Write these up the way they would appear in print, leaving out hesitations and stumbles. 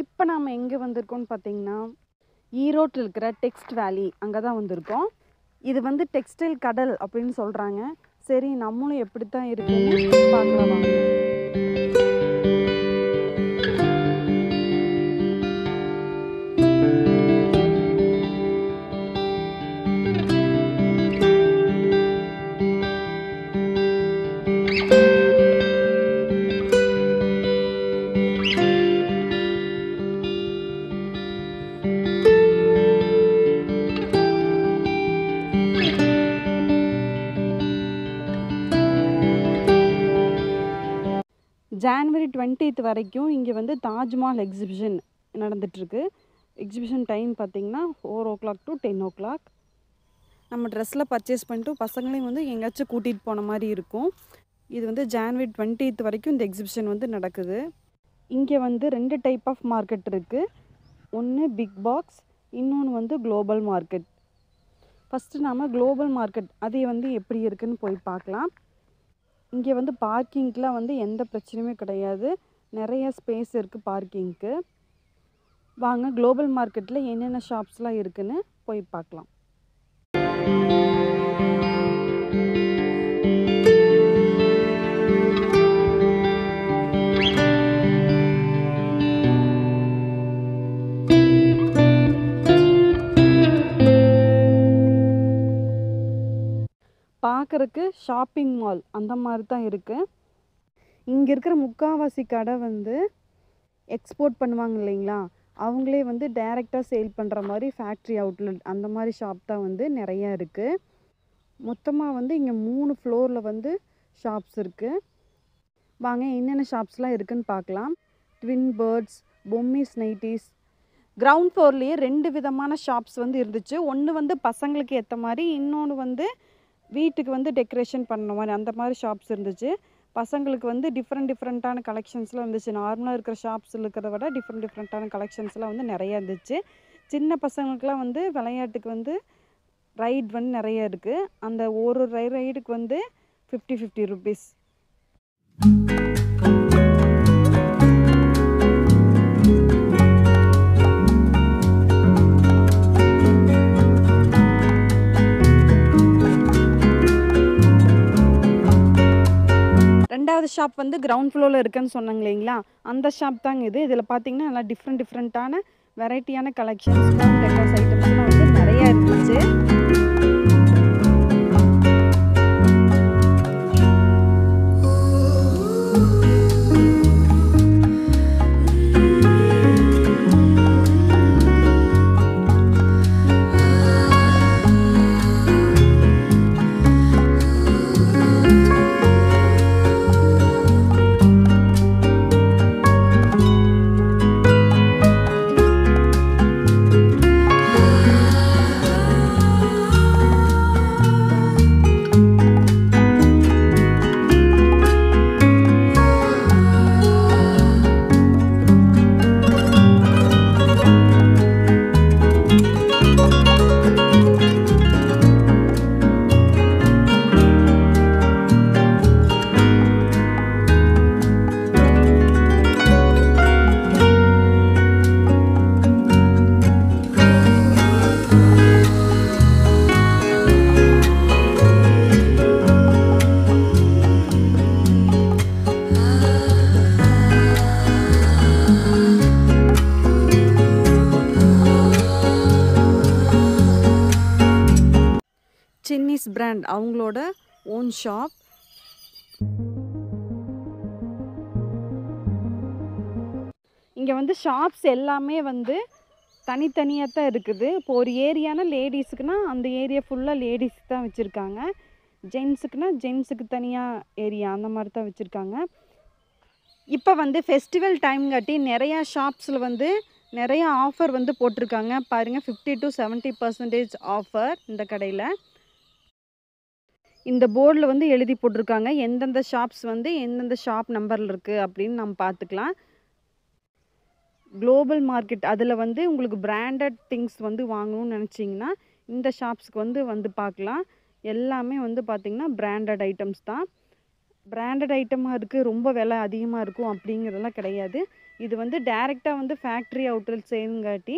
இப்போ நாம் எங்கே வந்திருக்கோம்னு பார்த்தீங்கன்னா, ஈரோட்டில் இருக்கிற டெக்ஸ்ட் வேலி அங்கே தான் வந்திருக்கோம். இது வந்து டெக்ஸ்டைல் கடல் அப்படின்னு சொல்கிறாங்க. சரி, நம்மளும் எப்படி தான் இருக்குன்னு பார்க்கலாம் வாங்க. ஜான்வரி 20th வரைக்கும் இங்கே வந்து தாஜ்மஹால் எக்ஸிபிஷன் நடந்துகிட்ருக்கு. எக்ஸிபிஷன் டைம் பார்த்திங்கன்னா 4 o'clock to 10 o'clock. நம்ம ட்ரெஸ்ஸில் பர்ச்சேஸ் பண்ணிட்டு பசங்களையும் வந்து எங்கேயாச்சும் கூட்டிகிட்டு போன மாதிரி இருக்கும். இது வந்து ஜான்வரி 20th வரைக்கும் இந்த எக்ஸிபிஷன் வந்து நடக்குது. இங்கே வந்து 2 டைப் ஆஃப் மார்க்கெட் இருக்குது. ஒன்று பிக் பாக்ஸ், இன்னொன்று வந்து குளோபல் மார்க்கெட். ஃபஸ்ட்டு நாம் குளோபல் மார்க்கெட் அது வந்து எப்படி இருக்குதுன்னு போய் பார்க்கலாம். இங்கே வந்து பார்க்கிங்க்கெலாம் வந்து எந்த பிரச்சனையுமே கிடையாது. நிறைய ஸ்பேஸ் இருக்குது பார்க்கிங்க்கு. வாங்க குளோபல் மார்க்கெட்டில் என்னென்ன ஷாப்ஸ்லாம் இருக்குதுன்னு போய் பார்க்கலாம். பார்க்குறக்கு ஷாப்பிங் மால் அந்த மாதிரி தான் இருக்குது. இங்கே இருக்கிற முக்கால்வாசி கடை வந்து எக்ஸ்போர்ட் பண்ணுவாங்க இல்லைங்களா, அவங்களே வந்து டைரெக்டாக சேல் பண்ணுற மாதிரி ஃபேக்ட்ரி அவுட்லெட் அந்த மாதிரி ஷாப் தான் வந்து நிறையா இருக்குது. மொத்தமாக வந்து இங்கே 3 ஃப்ளோரில் வந்து ஷாப்ஸ் இருக்குது. வாங்க என்னென்ன ஷாப்ஸ்லாம் இருக்குதுன்னு பார்க்கலாம். Twin birds, Pommys nighties. Ground ஃப்ளோர்லேயே 2 விதமான ஷாப்ஸ் வந்து இருந்துச்சு. ஒன்று வந்து பசங்களுக்கு ஏற்ற மாதிரி, இன்னொன்று வந்து வீட்டுக்கு வந்து டெக்கரேஷன் பண்ண மாதிரி அந்த மாதிரி ஷாப்ஸ் இருந்துச்சு. பசங்களுக்கு வந்து டிஃப்ரெண்ட்டான கலெக்ஷன்ஸ்லாம் இருந்துச்சு. நார்மலாக இருக்கிற ஷாப்ஸில் இருக்கிறத விட டிஃப்ரெண்ட்டான கலெக்ஷன்ஸ்லாம் வந்து நிறையா இருந்துச்சு. சின்ன பசங்களுக்குலாம் வந்து விளையாட்டுக்கு வந்து ரைட் வந்து நிறைய இருக்குது. அந்த ஒரு ரைடுக்கு வந்து 50 rupees. ரெண்டாவது ஷாப் வந்து கிரவுண்ட் ஃப்ளோரில் இருக்குன்னு சொன்னாங்க இல்லைங்களா, அந்த ஷாப் தாங்க இது. இதில் பார்த்தீங்கன்னா நல்லா டிஃப்ரெண்ட்டான வெரைட்டியான கலெக்ஷன்ஸ், டெக்கர்ஸ் ஐட்டம்ஸ்லாம் வந்து நிறையா இருந்துச்சு. சின்னிஸ் பிராண்ட் அவங்களோட ஓன் ஷாப். இங்கே வந்து ஷாப்ஸ் எல்லாமே வந்து தனித்தனியாக தான் இருக்குது. இப்போ ஒரு ஏரியானா லேடிஸுக்குன்னா அந்த ஏரியா ஃபுல்லாக லேடிஸ் தான் வச்சுருக்காங்க. ஜென்ஸுக்குன்னா ஜென்ஸுக்கு தனியாக ஏரியா அந்த மாதிரி தான் வச்சுருக்காங்க. இப்போ வந்து ஃபெஸ்டிவல் டைம் காட்டி நிறையா ஷாப்ஸில் வந்து நிறையா ஆஃபர் வந்து போட்டிருக்காங்க. பாருங்கள், 50 to 70% ஆஃபர் இந்த கடையில். இந்த போர்டில் வந்து எழுதி போட்டிருக்காங்க எந்தெந்த ஷாப்ஸ் வந்து எந்தெந்த ஷாப் நம்பரில் இருக்குது அப்படின்னு நம்ம பார்த்துக்கலாம். குளோபல் மார்க்கெட் அதில் வந்து உங்களுக்கு பிராண்டட் திங்ஸ் வந்து வாங்கணும்னு நினச்சிங்கன்னா இந்த ஷாப்ஸ்க்கு வந்து பார்க்கலாம். எல்லாமே வந்து பார்த்திங்கன்னா பிராண்டட் ஐட்டம்ஸ் தான். பிராண்டட் ஐட்டமாக இருக்குது, ரொம்ப விலை அதிகமாக இருக்கும் அப்படிங்கிறதெல்லாம் கிடையாது. இது வந்து டைரெக்டாக வந்து ஃபேக்ட்ரி அவுட்லெட் செய்யுங்காட்டி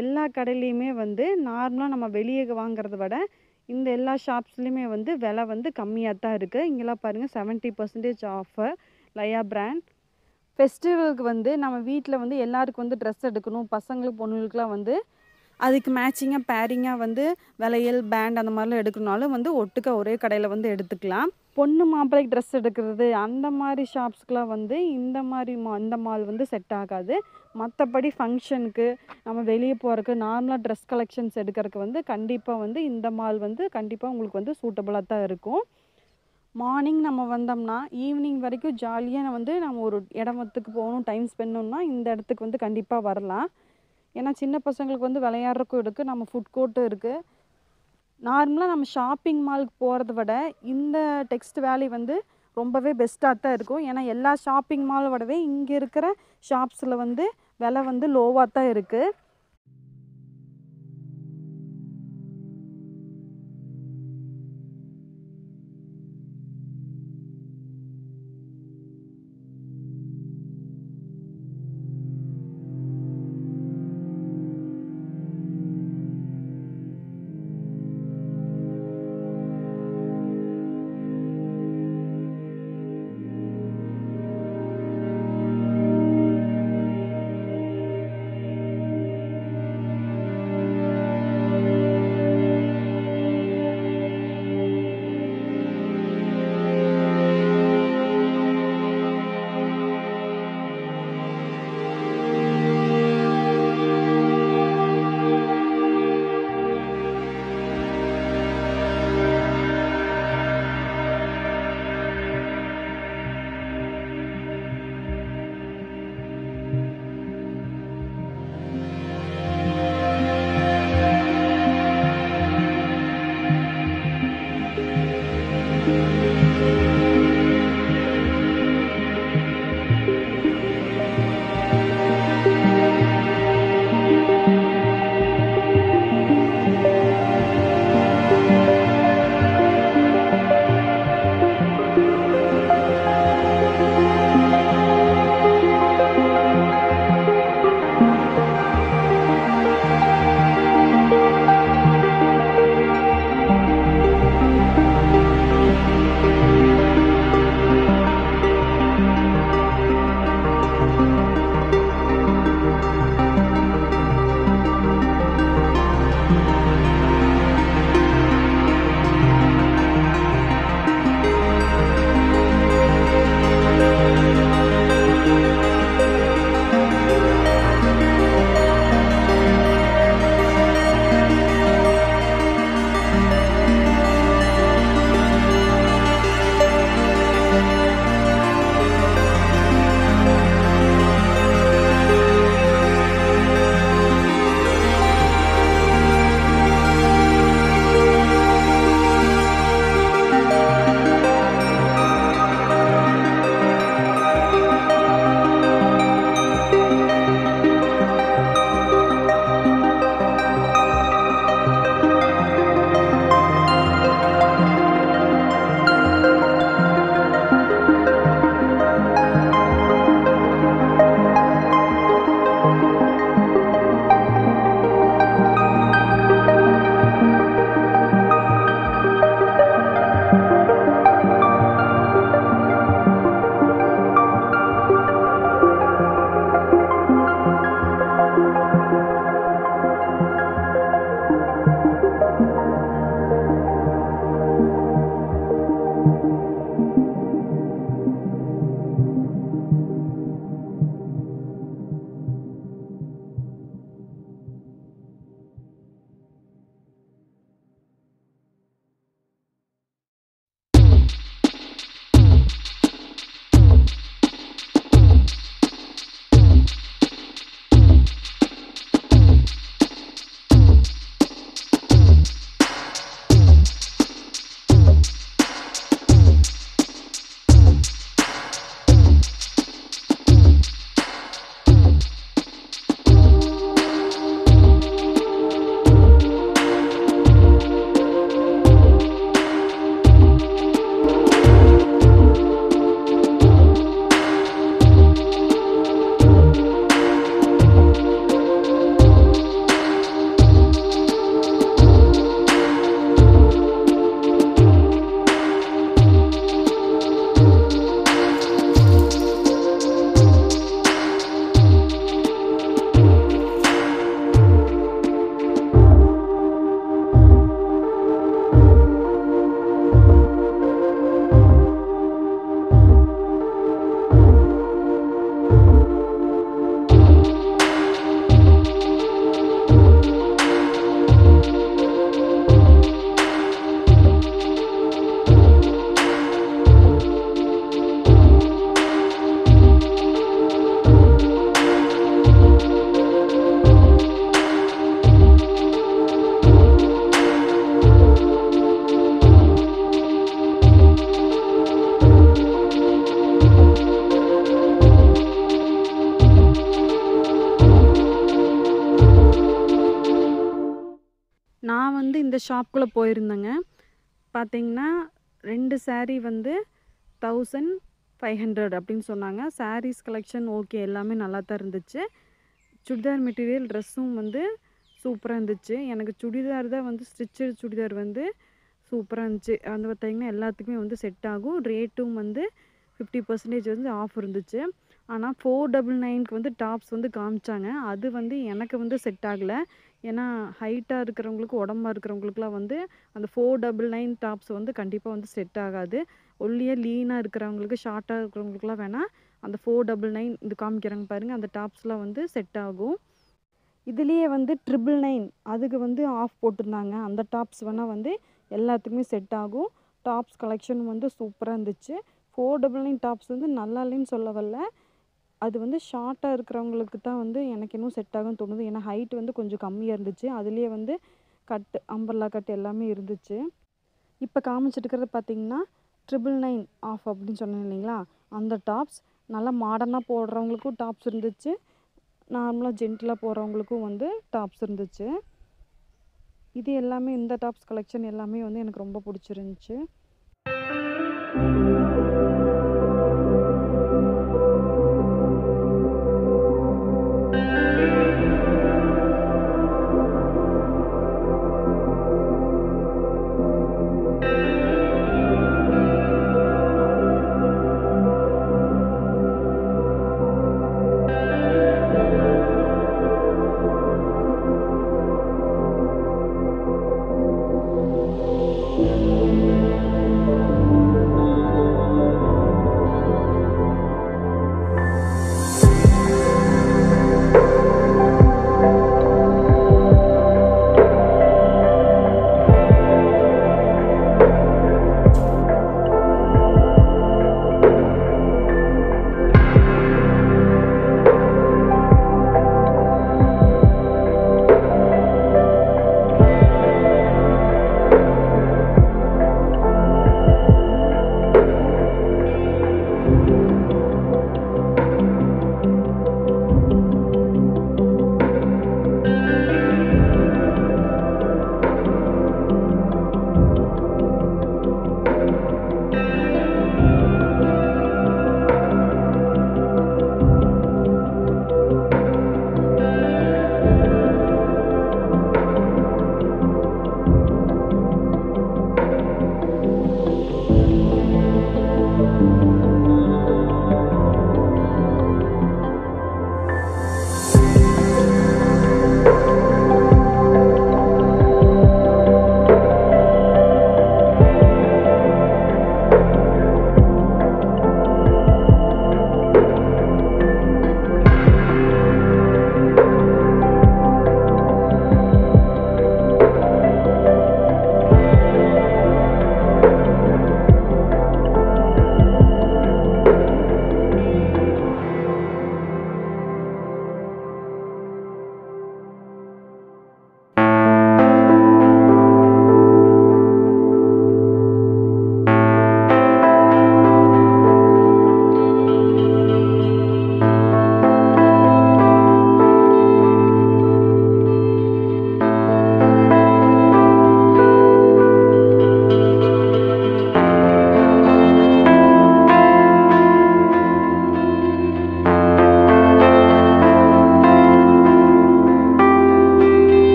எல்லா கடையிலையுமே வந்து நார்மலாக நம்ம வெளியே வாங்குறத விட இந்த எல்லா ஷாப்ஸ்லேயுமே வந்து விலை வந்து கம்மியாக தான் இருக்குது. இங்கெல்லாம் பாருங்கள் 70% ஆஃபர் லயா பிராண்ட். ஃபெஸ்டிவலுக்கு வந்து நம்ம வீட்டில் வந்து எல்லாருக்கும் வந்து ட்ரெஸ் எடுக்கணும், பசங்களுக்கு பொண்ணுங்களுக்குலாம் வந்து அதுக்கு மேட்சிங்காக பேரிங்காக வந்து வளையல் பேண்ட் அந்த மாதிரிலாம் எடுக்கணுனாலும் வந்து ஒட்டுக்க ஒரே கடையில் வந்து எடுத்துக்கலாம். பொண்ணு மாப்பிள்ளைக்கு ட்ரெஸ் எடுக்கிறது அந்த மாதிரி ஷாப்ஸ்க்குலாம் வந்து இந்த மால் வந்து செட் ஆகாது. மற்றபடி ஃபங்க்ஷனுக்கு நம்ம வெளியே போகிறதுக்கு நார்மலாக ட்ரெஸ் கலெக்ஷன்ஸ் எடுக்கிறதுக்கு வந்து கண்டிப்பாக வந்து இந்த மால் வந்து கண்டிப்பாக உங்களுக்கு வந்து சூட்டபுளாக தான் இருக்கும். மார்னிங் நம்ம வந்தோம்னா ஈவினிங் வரைக்கும் ஜாலியாக வந்து நம்ம ஒரு இடத்துக்கு போகணும், டைம் ஸ்பெண்ட் பண்ணணும்னா இந்த இடத்துக்கு வந்து கண்டிப்பாக வரலாம். ஏன்னா சின்ன பசங்களுக்கு வந்து விளையாடுறதுக்கும் இருக்குது, நம்ம ஃபுட் கோர்ட்டும் இருக்குது. நார்மலாக நம்ம ஷாப்பிங் மாலுக்கு போகிறத விட இந்த டெக்ஸ்ட் வேலி வந்து ரொம்பவே பெஸ்ட்டாக தான் இருக்கும். ஏன்னா எல்லா ஷாப்பிங் மாலை விடவே இங்கே இருக்கிற ஷாப்ஸில் வந்து விலை வந்து லோவாக தான் இருக்குது. வந்து இந்த ஷாப்குள்ளே போயிருந்தேங்க. பார்த்தீங்கன்னா 2 saree வந்து 1500 அப்படின்னு சொன்னாங்க. சாரீஸ் கலெக்ஷன் ஓகே, எல்லாமே நல்லா தான் இருந்துச்சு. சுடிதார் மெட்டீரியல் ட்ரெஸ்ஸும் வந்து சூப்பராக இருந்துச்சு. எனக்கு சுடிதார் தான் வந்து ஸ்டிச்சட் சுடிதார் வந்து சூப்பராக இருந்துச்சு. வந்து பார்த்தீங்கன்னா எல்லாத்துக்குமே வந்து செட் ஆகும். ரேட்டும் வந்து 50% வந்து ஆஃப் இருந்துச்சு. ஆனால் 499க்கு வந்து டாப்ஸ் வந்து காமிச்சாங்க. அது வந்து எனக்கு வந்து செட் ஆகலை. ஏன்னா ஹைட்டாக இருக்கிறவங்களுக்கு, உடம்பா இருக்கிறவங்களுக்குலாம் வந்து அந்த 499 டாப்ஸ் வந்து கண்டிப்பாக வந்து செட் ஆகாது. ஒல்லியாக லீனாக இருக்கிறவங்களுக்கு, ஷார்ட்டாக இருக்கிறவங்களுக்குலாம் வேணால் அந்த 499 இது காமிக்கிறாங்க பாருங்கள், அந்த டாப்ஸ்லாம் வந்து செட் ஆகும். இதுலேயே வந்து 999 அதுக்கு வந்து ஆஃப் போட்டிருந்தாங்க. அந்த டாப்ஸ் வேணால் வந்து எல்லாத்துக்குமே செட் ஆகும். டாப்ஸ் கலெக்ஷன் வந்து சூப்பராக இருந்துச்சு. 499 டாப்ஸ் வந்து நல்லா இல்லைன்னு சொல்ல வரல. அது வந்து ஷார்ட்டாக இருக்கிறவங்களுக்கு தான் வந்து எனக்கு இன்னும் செட் ஆகும்னு தோணுது. ஏன்னா ஹைட் வந்து கொஞ்சம் கம்மியாக இருந்துச்சு. அதுலேயே வந்து கட்டு, அம்பர்லா கட் எல்லாமே இருந்துச்சு. இப்போ காமிச்சிட்டு இருக்கிறது பார்த்தீங்கன்னா 999 ஆஃப் அப்படின்னு சொன்னேன் இல்லைங்களா, அந்த டாப்ஸ் நல்லா மாடர்னாக போடுறவங்களுக்கும் டாப்ஸ் இருந்துச்சு. நார்மலாக ஜென்டிலாக போடுறவங்களுக்கும் வந்து டாப்ஸ் இருந்துச்சு. இது எல்லாமே இந்த டாப்ஸ் கலெக்ஷன் எல்லாமே வந்து எனக்கு ரொம்ப பிடிச்சிருந்துச்சு.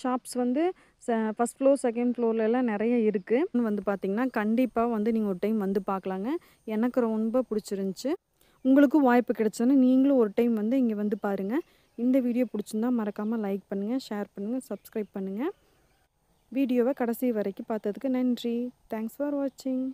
ஷாப்ஸ் வந்து ஃபர்ஸ்ட் ஃப்ளோர் செகண்ட் ஃப்ளோர்லலாம் நிறைய இருக்குது வந்து பார்த்திங்கன்னா கண்டிப்பாக வந்து நீங்கள் ஒரு டைம் வந்து பார்க்கலாங்க. எனக்கு ரொம்ப பிடிச்சிருந்துச்சி. உங்களுக்கும் வாய்ப்பு கிடைச்சதுன்னா நீங்களும் ஒரு டைம் வந்து இங்கே வந்து பாருங்கள். இந்த வீடியோ பிடிச்சிருந்தா மறக்காமல் லைக் பண்ணுங்கள், ஷேர் பண்ணுங்கள், சப்ஸ்கிரைப் பண்ணுங்கள். வீடியோவை கடைசி வரைக்கும் பார்த்ததுக்கு நன்றி. தேங்க்ஸ் ஃபார் வாட்சிங்.